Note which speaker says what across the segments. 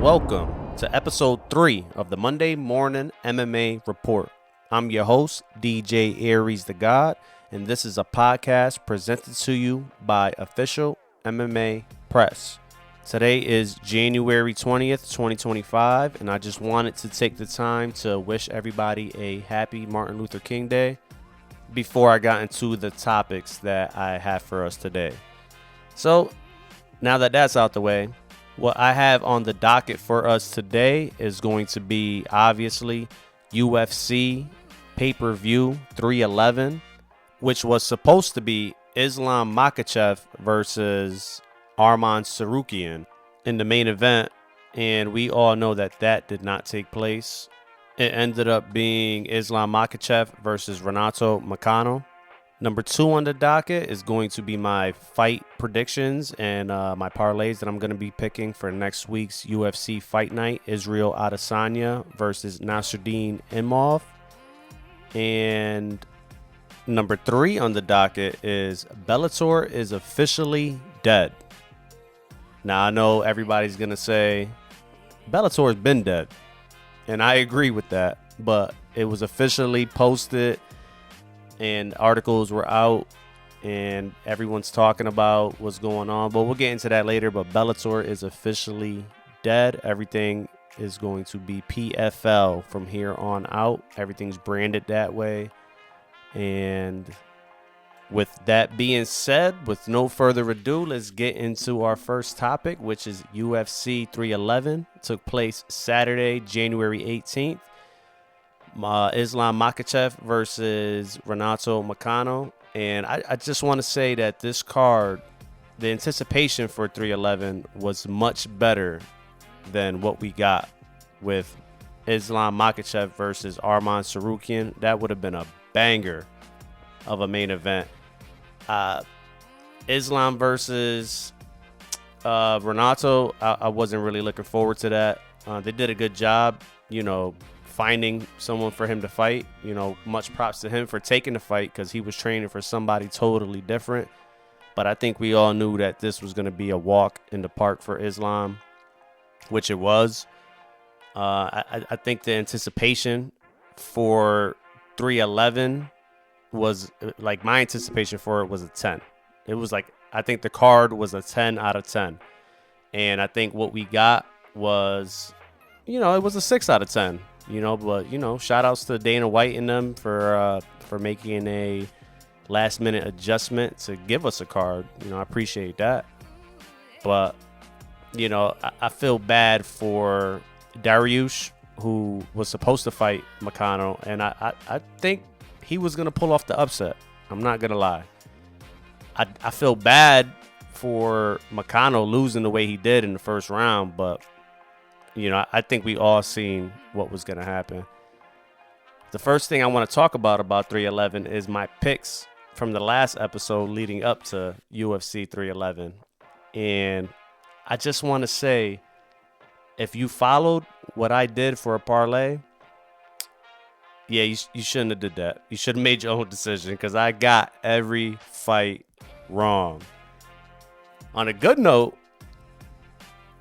Speaker 1: welcome to episode 3 of the Monday Morning MMA Report. I'm your host, DJ Aries the God, and this is a podcast presented to you by Official MMA Press. Today is January 20th, 2025, and I just wanted to take the time to wish everybody a happy Martin Luther King Day before I got into the topics that I have for us today. So, now that that's out the way, what I have on the docket for us today is going to be, obviously, UFC pay-per-view 311, which was supposed to be Islam Makhachev versus Arman Tsarukyan in the main event, and we all know that that did not take place. It ended up being Islam Makhachev versus Renato Moicano. Number 2 on the docket is going to be my fight predictions and my parlays that I'm going to be picking for next week's UFC Fight Night. Israel Adesanya versus Nasruddin Imavov. And number 3 on the docket is Bellator is officially dead. Now, I know everybody's going to say Bellator's been dead. And I agree with that. But it was officially posted and articles were out and everyone's talking about what's going on. But we'll get into that later. But Bellator is officially dead. Everything is going to be PFL from here on out. Everything's branded that way. And with that being said, with no further ado, let's get into our first topic, which is UFC 311. It took place Saturday, January 18th. Islam Makhachev versus Renato Moicano. And I just want to say that this card, the anticipation for 311 was much better than what we got with Islam Makhachev versus Arman Tsarukyan. That would have been a banger of a main event. Islam versus Renato, I wasn't really looking forward to that. They did a good job, finding someone for him to fight. Much props to him for taking the fight because he was training for somebody totally different. But I think we all knew that this was going to be a walk in the park for Islam, which it was. I think the anticipation for 311 was like, my anticipation for it was a 10. It was like, I think the card was a 10 out of 10. And I think what we got was, it was a 6 out of 10. But shout outs to Dana White and them for making a last minute adjustment to give us a card. I appreciate that. But, I feel bad for Dariush, who was supposed to fight Moicano, and I think he was going to pull off the upset. I'm not going to lie. I feel bad for Moicano losing the way he did in the first round, but I think we all seen what was going to happen. The first thing I want to talk about 311 is my picks from the last episode leading up to UFC 311. And I just want to say, if you followed what I did for a parlay, yeah, you shouldn't have did that. You should have made your own decision because I got every fight wrong. On a good note,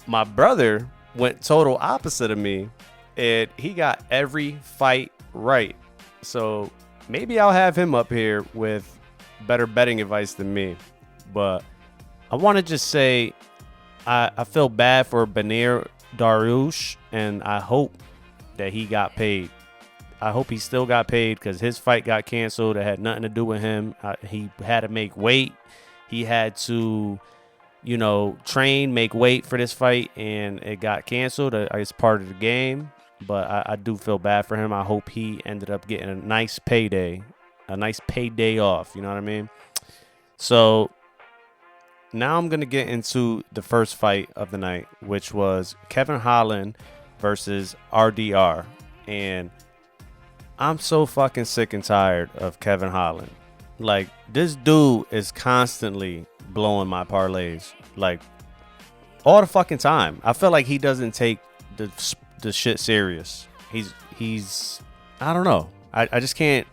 Speaker 1: my brother went total opposite of me, and he got every fight right. So maybe I'll have him up here with better betting advice than me. But I want to just say I feel bad for Benir Dariush, and I hope that he got paid. I hope he still got paid because his fight got canceled. It had nothing to do with him. He had to make weight. He had to train, make weight for this fight, and it got canceled. It's part of the game, but I do feel bad for him. I hope he ended up getting a nice payday off, you know what I mean? So now I'm going to get into the first fight of the night, which was Kevin Holland versus RDR, and I'm so fucking sick and tired of Kevin Holland. Like, this dude is constantly blowing my parlays, like, all the fucking time. I feel like he doesn't take the shit serious. He's I don't know. I just can't.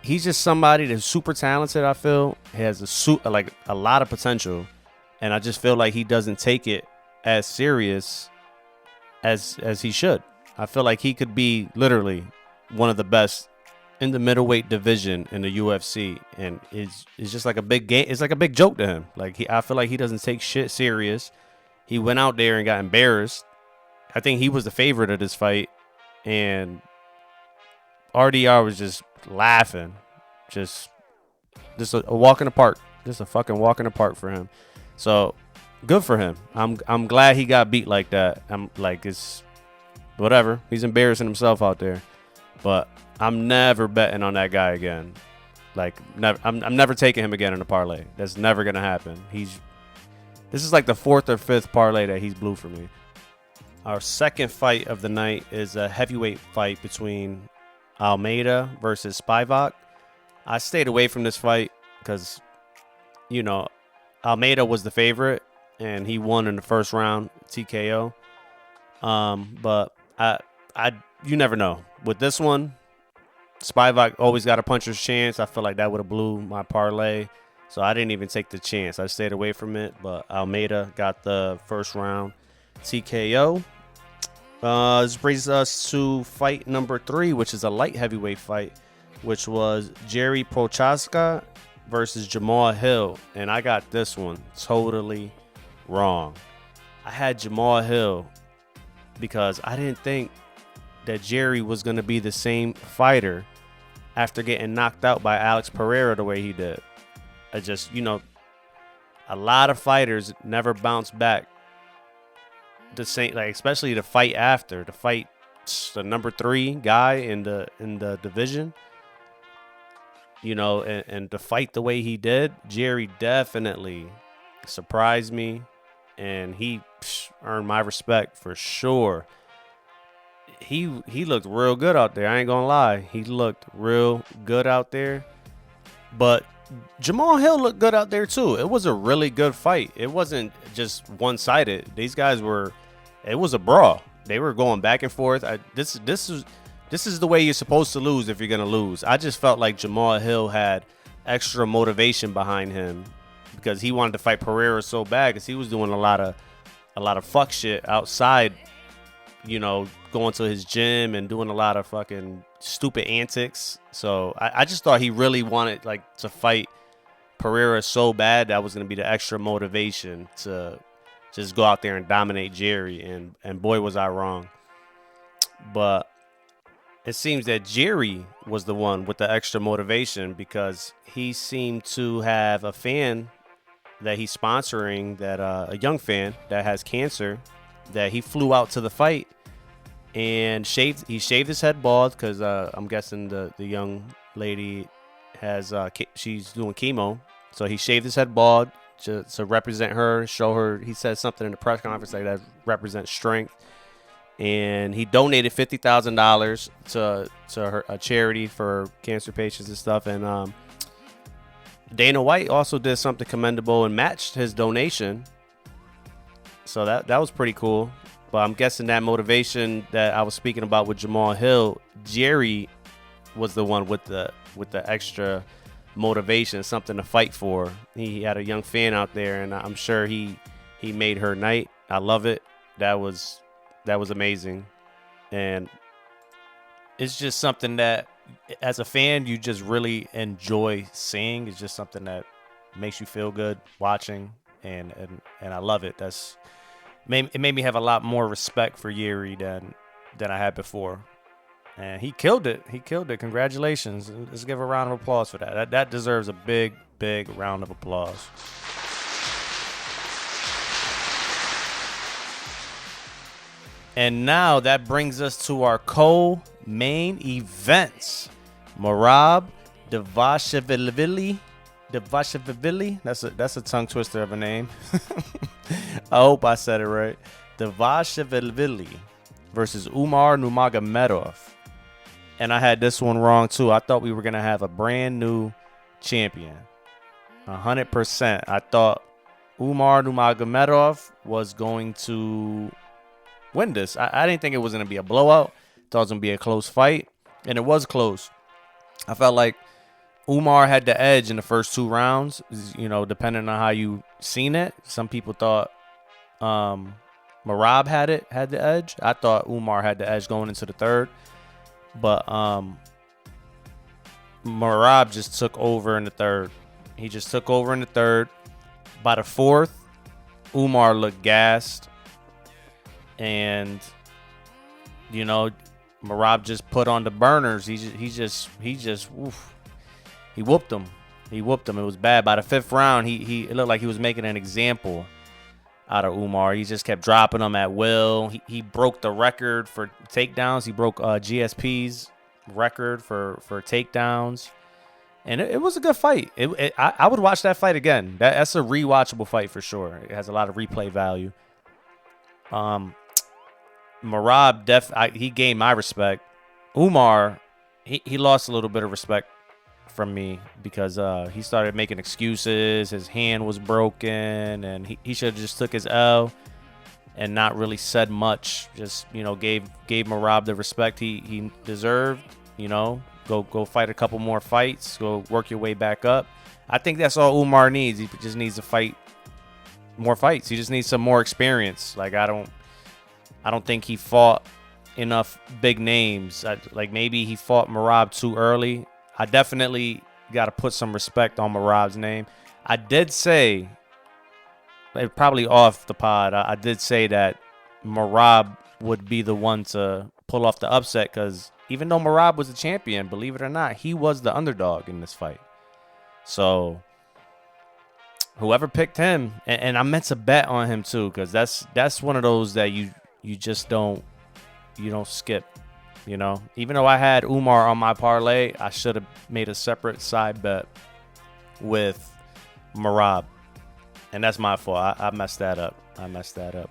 Speaker 1: He's just somebody that's super talented. I feel he has a lot of potential, and I just feel like he doesn't take it as serious as he should. I feel like he could be literally one of the best in the middleweight division in the UFC, and it's just like a big game. It's like a big joke to him. Like I feel like he doesn't take shit serious. He went out there and got embarrassed. I think he was the favorite of this fight, and RDR was just laughing, just a walk in the park, just a fucking walk in the park for him. So good for him. I'm glad he got beat like that. I'm like, it's whatever. He's embarrassing himself out there, but I'm never betting on that guy again. Like, never. I'm never taking him again in a parlay. That's never gonna happen. This is like the 4th or 5th parlay that he's blew for me. Our second fight of the night is a heavyweight fight between Almeida versus Spivak. I stayed away from this fight because, Almeida was the favorite and he won in the first round, TKO. But you never know. With this one, Spivak always got a puncher's chance. I feel like that would have blew my parlay. So I didn't even take the chance. I stayed away from it. But Almeida got the first round TKO. This brings us to fight number 3, which is a light heavyweight fight, which was Jerry Prochaska versus Jamal Hill. And I got this one totally wrong. I had Jamal Hill because I didn't think that Jerry was going to be the same fighter after getting knocked out by Alex Pereira the way he did. I just, a lot of fighters never bounce back the same, like especially the fight after the number 3 guy in the division, and to fight the way he did. Jerry definitely surprised me, and he earned my respect for sure. He looked real good out there. I ain't gonna lie, he looked real good out there. But Jamal Hill looked good out there too. It was a really good fight. It wasn't just one-sided. These guys it was a brawl. They were going back and forth. This is the way you're supposed to lose if you're gonna lose. I just felt like Jamal Hill had extra motivation behind him because he wanted to fight Pereira so bad because he was doing a lot of fuck shit outside, going to his gym and doing a lot of fucking stupid antics. So I just thought he really wanted to fight Pereira so bad that was going to be the extra motivation to just go out there and dominate Jerry. And boy, was I wrong. But it seems that Jerry was the one with the extra motivation because he seemed to have a fan that he's sponsoring, that a young fan that has cancer, that he flew out to the fight and he shaved his head bald because I'm guessing the young lady she's doing chemo, so he shaved his head bald to represent her, show her. He said something in the press conference like that represents strength, and he donated $50,000 to a charity for cancer patients and stuff. And Dana White also did something commendable and matched his donation, so that was pretty cool. But I'm guessing that motivation that I was speaking about with Jamal Hill, Jerry was the one with the extra motivation, something to fight for. He had a young fan out there, and I'm sure he made her night. I love it. That was amazing. And it's just something that, as a fan, you just really enjoy seeing. It's just something that makes you feel good watching, and I love it. It made me have a lot more respect for Yuri than I had before. And he killed it. Congratulations. Let's give a round of applause for that. That deserves a big, big round of applause. And now that brings us to our co-main events. Merab Dvalishvili. That's a tongue twister of a name. I hope I said it right. Dvalishvili versus Umar Nurmagomedov. And I had this one wrong too. I thought we were going to have a brand new champion. 100%. I thought Umar Nurmagomedov was going to win this. I didn't think it was going to be a blowout. Thought it was going to be a close fight. And it was close. I felt like Umar had the edge in the first 2 rounds, depending on how you seen it. Some people thought Merab had the edge. I thought Umar had the edge going into the third, but Merab just took over in the third. He just took over in the third. By the fourth, Umar looked gassed, and Merab just put on the burners. He whooped him. He whooped him. It was bad. By the fifth round, it looked like he was making an example out of Umar. He just kept dropping him at will. He broke the record for takedowns. He broke GSP's record for takedowns. And it was a good fight. I would watch that fight again. That's a rewatchable fight for sure. It has a lot of replay value. Merab, he gained my respect. Umar, he lost a little bit of respect from me because he started making excuses. His hand was broken, and he should have just took his L and not really said much. Just gave Merab the respect he deserved. Go fight a couple more fights. Go work your way back up. I think that's all Umar needs. He just needs to fight more fights. He just needs some more experience. Like I don't think he fought enough big names. Maybe he fought Merab too early. I definitely got to put some respect on Merab's name. I did say, probably off the pod, I did say that Merab would be the one to pull off the upset because even though Merab was the champion, believe it or not, he was the underdog in this fight. So whoever picked him, and I meant to bet on him too because that's one of those that you just don't skip. Even though I had Umar on my parlay, I should have made a separate side bet with Merab. And that's my fault. I messed that up.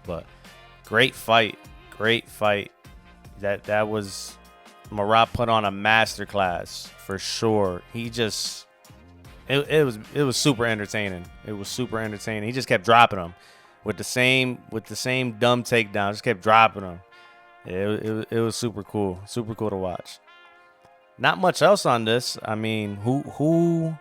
Speaker 1: But great fight. That was Merab put on a masterclass for sure. He just it was super entertaining. He just kept dropping them with the same dumb takedown. Just kept dropping them. It was super cool to watch. Not much else on this. I mean, who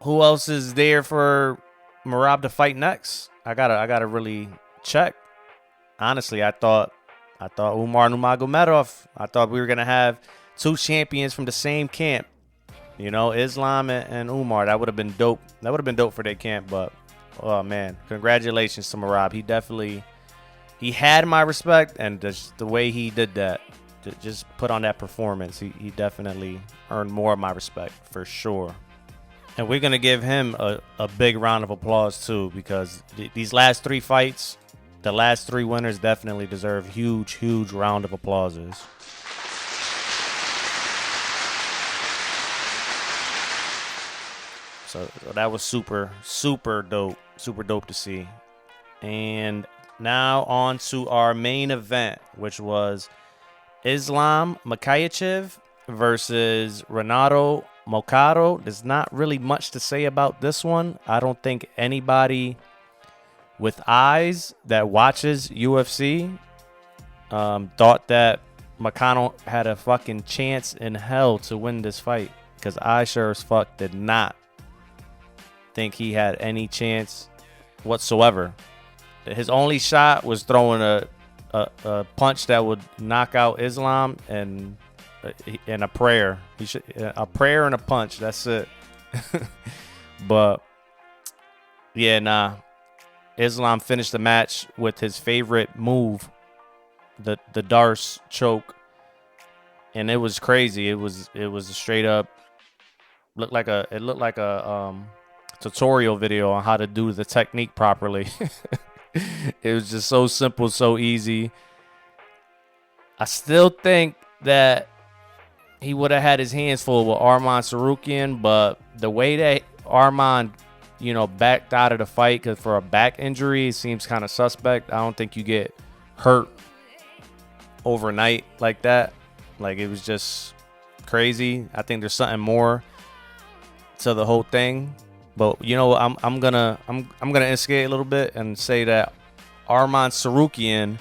Speaker 1: else is there for Merab to fight next? I gotta really check. Honestly, I thought Umar Nurmagomedov. I thought we were gonna have two champions from the same camp. Islam and Umar. That would have been dope. That would have been dope for their camp. But oh man, congratulations to Merab. He had my respect, and just the way he did that, to just put on that performance, he definitely earned more of my respect for sure. And we're going to give him a big round of applause too, because these last three fights, the last three winners definitely deserve huge round of applauses. So that was super dope to see. And now on to our main event, which was Islam Makhachev versus Renato Moicano. There's not really much to say about this one. I don't think anybody with eyes that watches UFC thought that Moicano had a fucking chance in hell to win this fight, because I sure as fuck did not think he had any chance whatsoever. His only shot was throwing a punch that would knock out Islam and a prayer. A prayer and a punch. That's it. But yeah, Islam finished the match with his favorite move, the Darce choke, and it was crazy. It was a straight up looked like a tutorial video on how to do the technique properly. It was just so simple, so easy. I still think that he would have had his hands full with Arman Tsarukyan, but the way that Arman, backed out of the fight because for a back injury, it seems kind of suspect. I don't think you get hurt overnight like that. Like, it was just crazy. I think there's something more to the whole thing. But I'm gonna instigate a little bit and say that Arman Tsarukyan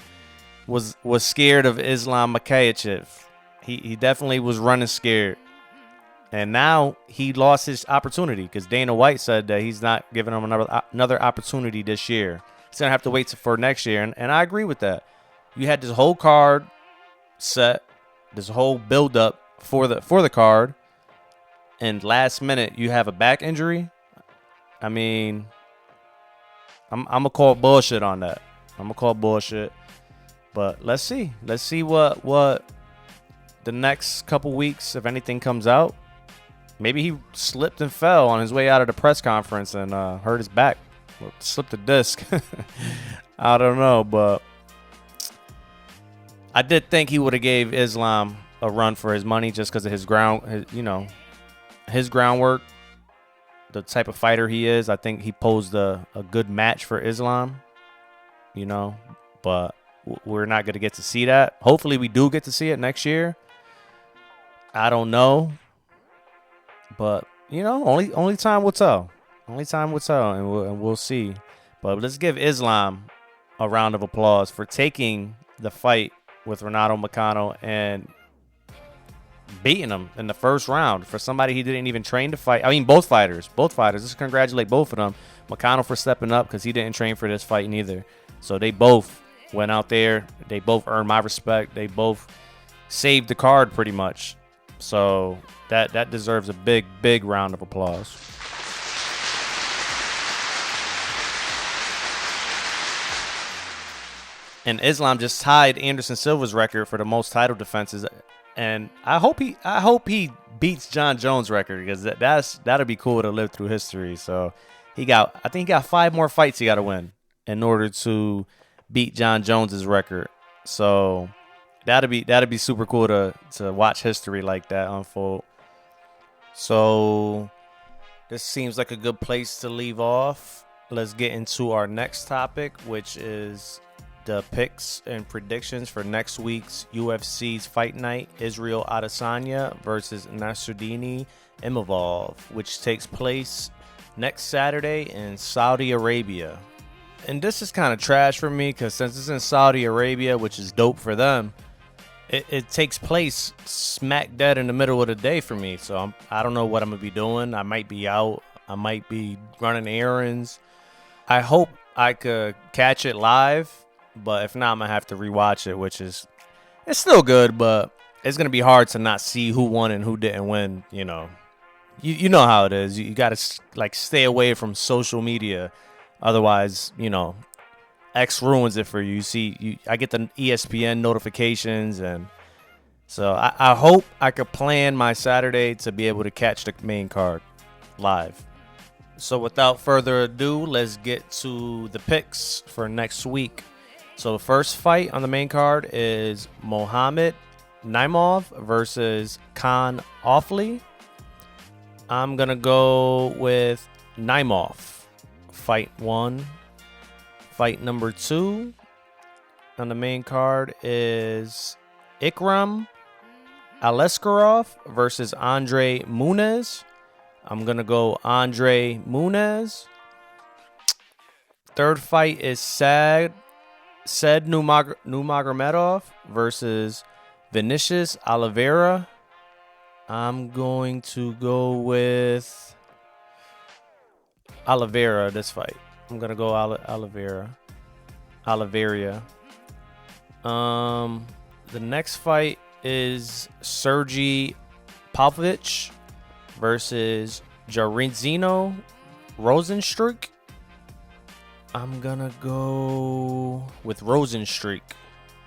Speaker 1: was scared of Islam Makhachev. He definitely was running scared, and now he lost his opportunity because Dana White said that he's not giving him another opportunity this year. He's going to have to wait for next year. And I agree with that. You had this whole card set, this whole build-up for the card, and last minute you have a back injury. I mean, I'm going to call bullshit on that. I'm going to call bullshit. But let's see. Let's see what the next couple weeks, if anything comes out. Maybe he slipped and fell on his way out of the press conference and hurt his back. Or slipped a disc. I don't know, but I did think he would have gave Islam a run for his money just because of his groundwork, the type of fighter he is. I think he posed a good match for Islam, but we're not going to get to see that. Hopefully we do get to see it next year. I don't know. But, only time will tell. Only time will tell, and we'll see. But let's give Islam a round of applause for taking the fight with Renato Moicano and beating him in the first round for somebody he didn't even train to fight. I mean, both fighters. Let's congratulate both of them. Moicano for stepping up because he didn't train for this fight neither. So they both went out there. They both earned my respect. They both saved the card pretty much. So that deserves a big round of applause. And Islam just tied Anderson Silva's record for the most title defenses, and I hope he beats John Jones' record because that'll be cool to live through history. So I think he got 5 more fights he got to win in order to beat John Jones' record. So that'd be super cool to watch history like that unfold. So this seems like a good place to leave off. Let's get into our next topic, which is the picks and predictions for next week's UFC's Fight Night, Israel Adesanya versus Nasruddin Imavov, which takes place next Saturday in Saudi Arabia. And this is kind of trash for me because since it's in Saudi Arabia, which is dope for them, it takes place smack dead in the middle of the day for me. So I don't know what I'm going to be doing. I might be out. I might be running errands. I hope I could catch it live. But if not, I'm going to have to rewatch it, it's still good, but it's going to be hard to not see who won and who didn't win, You know how it is. You got to stay away from social media. Otherwise, X ruins it for you. I get the ESPN notifications, and so I hope I could plan my Saturday to be able to catch the main card live. So without further ado, let's get to the picks for next week. So the first fight on the main card is Mohammed Naimov versus Khan Offley. I'm going to go with Naimov. Fight 1. Fight number 2 on the main card is Ikram Aleskarov versus Andre Muniz. I'm going to go Andre Muniz. Third fight is Said Nurmagomedov versus Vinicius Oliveira. I'm going to go with Oliveira this fight. I'm going to go Oliveira. The next fight is Sergey Pavlovich versus Jairzinho Rosenstruik. I'm going to go with Rosenstruik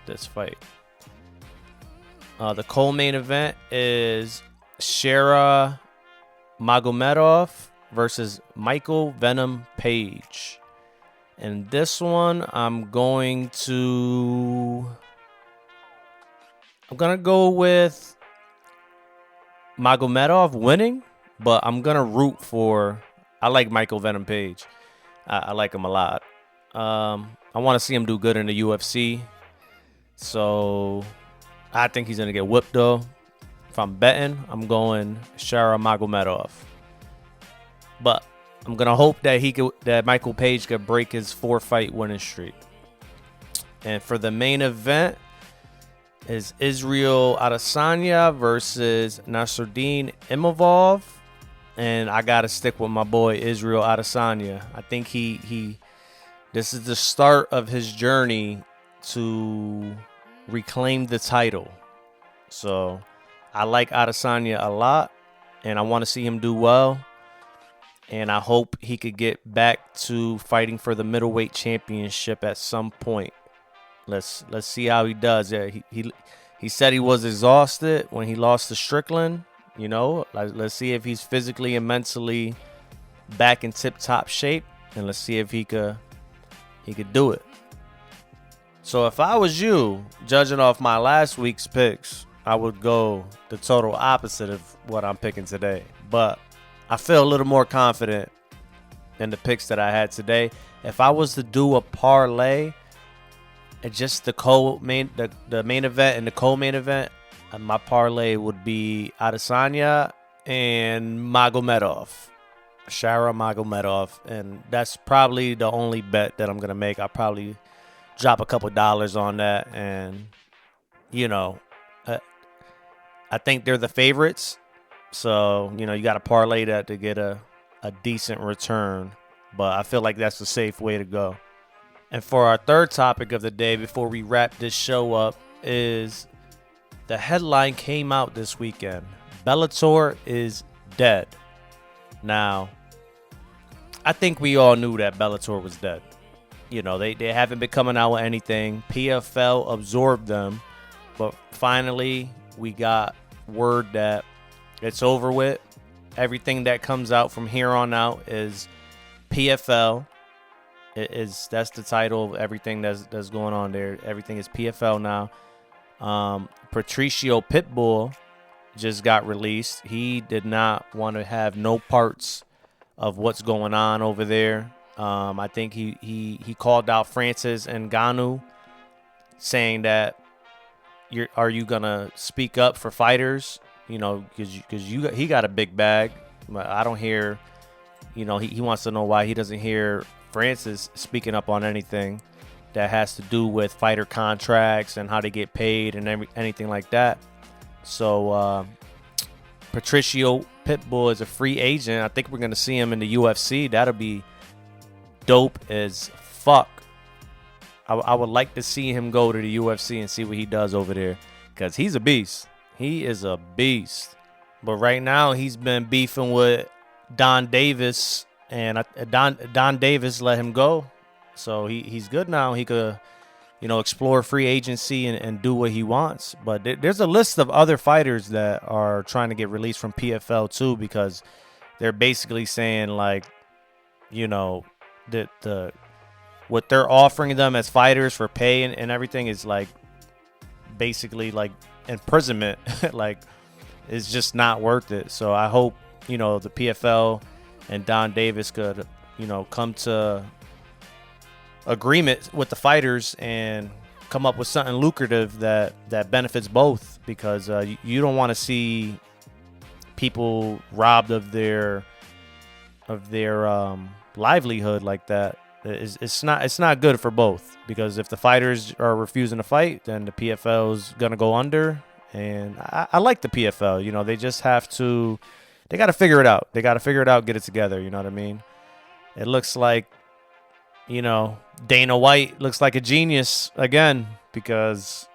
Speaker 1: this fight. The co-main event is Shera Magomedov versus Michael Venom Page. And this one, I'm going to go with Magomedov winning, but I'm going to root for... I like Michael Venom Page. I like him a lot. I want to see him do good in the UFC. So I think he's going to get whipped, though. If I'm betting, I'm going Shera Magomedov. But I'm going to hope that Michael Page could break his 4-fight winning streak. And for the main event is Israel Adesanya versus Nasruddin Imavov. And I got to stick with my boy Israel Adesanya. I think he This is the start of his journey to reclaim the title. So I like Adesanya a lot, and I want to see him do well. And I hope he could get back to fighting for the middleweight championship at some point. Let's see how he does. Yeah, he said he was exhausted when he lost to Strickland. Let's see if he's physically and mentally back in tip-top shape, and let's see if he could do it. So if I was you, judging off my last week's picks, I would go the total opposite of what I'm picking today. But I feel a little more confident in the picks that I had today. If I was to do a parlay, just the main event and the co-main event, my parlay would be Adesanya and Shara Magomedov, and that's probably the only bet that I'm gonna make. I'll probably drop a couple dollars on that, and I think they're the favorites, so you got to parlay that to get a decent return. But I feel like that's a safe way to go. And for our third topic of the day, before we wrap this show up, is the headline came out this weekend: Bellator is dead. Now, I think we all knew that Bellator was dead. They haven't been coming out with anything. PFL absorbed them. But finally, we got word that it's over with. Everything that comes out from here on out is PFL. That's the title of everything that's going on there. Everything is PFL now. Patricio Pitbull just got released. He did not want to have no parts of what's going on over there. I think he called out Francis Ngannou, saying that are you gonna speak up for fighters? Because he got a big bag. I don't hear. He wants to know why he doesn't hear Francis speaking up on anything that has to do with fighter contracts and how they get paid and anything like that. So Patricio Pitbull is a free agent. I think we're going to see him in the UFC. That'll be dope as fuck. I would like to see him go to the UFC and see what he does over there, because he's a beast. He is a beast. But right now he's been beefing with Don Davis, and Don Davis let him go. So he's good now. He could, explore free agency and do what he wants. But there's a list of other fighters that are trying to get released from PFL too, because they're basically saying that what they're offering them as fighters for pay and everything is basically imprisonment. It's just not worth it. So I hope the PFL and Don Davis could come to agreement with the fighters and come up with something lucrative that benefits both, because you don't want to see people robbed of their livelihood like that. It's not good for both, because if the fighters are refusing to fight, then the PFL is gonna go under. And I like the PFL. They just have to. They got to figure it out. They got to figure it out, get it together. You know what I mean? It looks like, Dana White looks like a genius again, because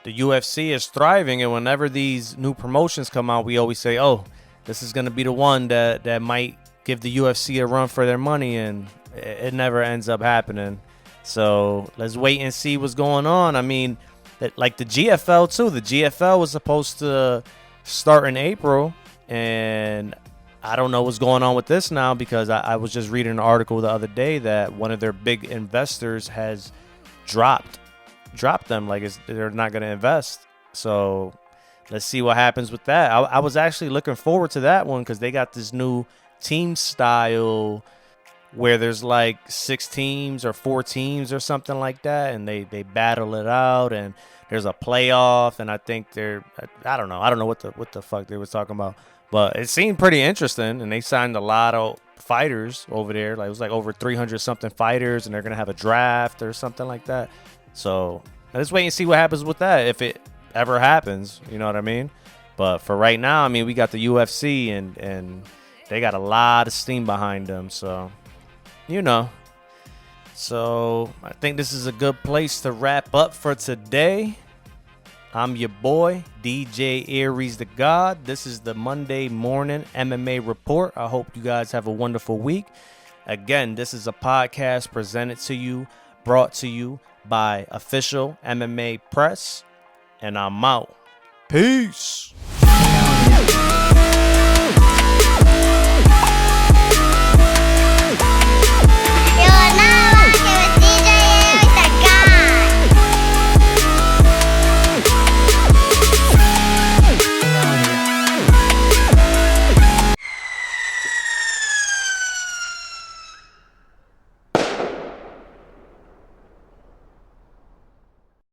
Speaker 1: the UFC is thriving. And whenever these new promotions come out, we always say, oh, this is going to be the one that might give the UFC a run for their money. And it never ends up happening. So let's wait and see what's going on. I mean, like the GFL too. The GFL was supposed to start in April. And I don't know what's going on with this now, because I was just reading an article the other day that one of their big investors has dropped them. They're not going to invest. So let's see what happens with that. I was actually looking forward to that one, because they got this new team style where there's 6 teams or 4 teams or something like that, and they battle it out, and there's a playoff, and I think I don't know what the fuck they was talking about. But it seemed pretty interesting, and they signed a lot of fighters over there. It was over 300 something fighters, and they're gonna have a draft or something like that. So let's wait and see what happens with that, if it ever happens. You know what I mean? But for right now, I mean, we got the UFC, and they got a lot of steam behind them. So So I think this is a good place to wrap up for today. I'm your boy, DJ Aries the God. This is the Monday morning MMA report. I hope you guys have a wonderful week. Again, this is a podcast presented to you, brought to you by Official MMA Press. And I'm out. Peace.